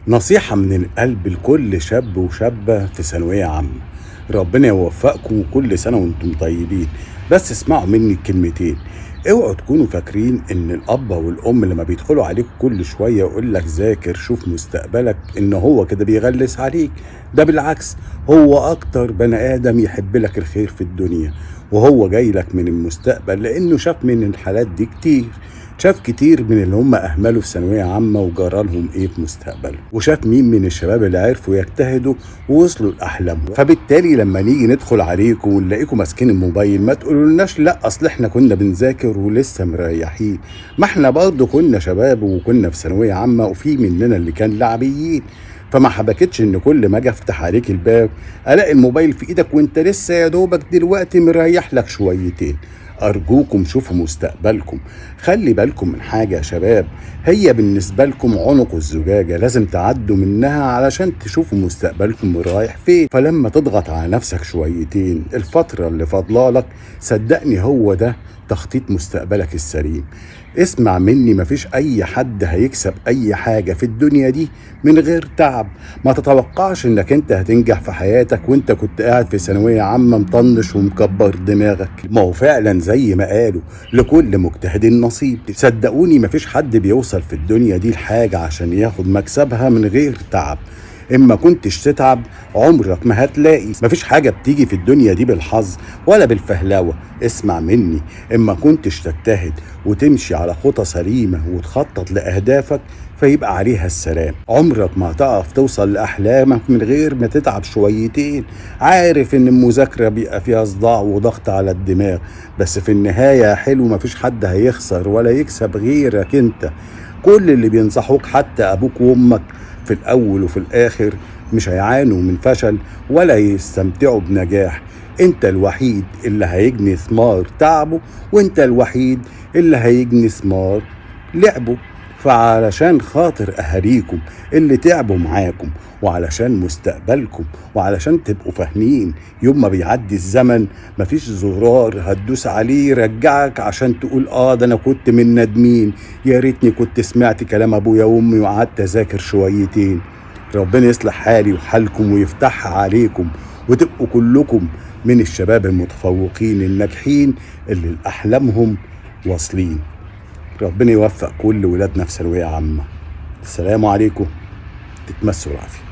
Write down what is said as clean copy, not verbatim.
نصيحة من القلب لكل شاب وشابة في ثانوية عامة. ربنا يوفقكم وكل سنة وانتم طيبين. بس اسمعوا مني الكلمتين. اوعوا تكونوا فاكرين ان الاب والام لما بيدخلوا عليك كل شوية يقول لك ذاكر شوف مستقبلك ان هو كده بيغلس عليك. ده بالعكس، هو اكتر بني ادم يحب لك الخير في الدنيا، وهو جاي لك من المستقبل لانه شاف من الحالات دي كتير. شاف كتير من اللي هم أهملوا في ثانوية عامة وجرالهم إيه في مستقبل، وشاف مين من الشباب اللي عرفوا يجتهدوا ووصلوا لأحلامهم. فبالتالي لما نيجي ندخل عليكم ونلاقيكم ماسكين الموبايل ما تقولولناش لا أصل إحنا كنا بنذاكر ولسه مريحين. ما إحنا برضه كنا شباب وكنا في ثانوية عامة، وفي مننا اللي كان لعبيين. فما حبكتش ان كل ما اجي افتح عليك الباب الاقي الموبايل في ايدك وانت لسه يا دوبك دلوقتي مريح لك شويتين. أرجوكم شوفوا مستقبلكم. خلي بالكم من حاجة يا شباب، هي بالنسبة لكم عنق الزجاجة لازم تعدوا منها علشان تشوفوا مستقبلكم رايح فين. فلما تضغط على نفسك شويتين الفترة اللي فاضلالك، صدقني هو ده تخطيط مستقبلك السليم. اسمع مني، مفيش اي حد هيكسب اي حاجة في الدنيا دي من غير تعب. ما تتوقعش انك انت هتنجح في حياتك وانت كنت قاعد في ثانوية عامة مطنش ومكبر دماغك. ما هو فعلا زي ما قالوا لكل مجتهد نصيب. صدقوني مفيش حد بيوصل في الدنيا دي لحاجة عشان ياخد مكسبها من غير تعب. اما كنتش تتعب عمرك ما هتلاقي. مفيش حاجة بتيجي في الدنيا دي بالحظ ولا بالفهلاوة. اسمع مني، اما كنتش تجتهد وتمشي على خطى سليمة وتخطط لأهدافك فيبقى عليها السلام. عمرك ما هتعرف توصل لأحلامك من غير ما تتعب شويتين. عارف ان المذاكرة بيبقى فيها صداع وضغط على الدماغ، بس في النهاية يا حلو مفيش حد هيخسر ولا يكسب غيرك انت. كل اللي بينصحوك حتى ابوك وامك في الاول وفي الاخر مش هيعانوا من فشل ولا يستمتعوا بنجاح. انت الوحيد اللي هيجني ثمار تعبه، وانت الوحيد اللي هيجني ثمار لعبه. فعلشان خاطر اهاليكم اللي تعبوا معاكم، وعلشان مستقبلكم، وعلشان تبقوا فاهمين يوم ما بيعدي الزمن مفيش زرار هتدوس عليه يرجعك عشان تقول ده انا كنت من ندمين، يا ريتني كنت سمعت كلام ابويا وامي وقعدت اذاكر شويتين. ربنا يصلح حالي وحالكم ويفتحها عليكم، وتبقوا كلكم من الشباب المتفوقين الناجحين اللي لأحلامهم واصلين. ربنا يوفق كل ولادنا في ثانوية عامة. السلام عليكم، تتمسوا العافية.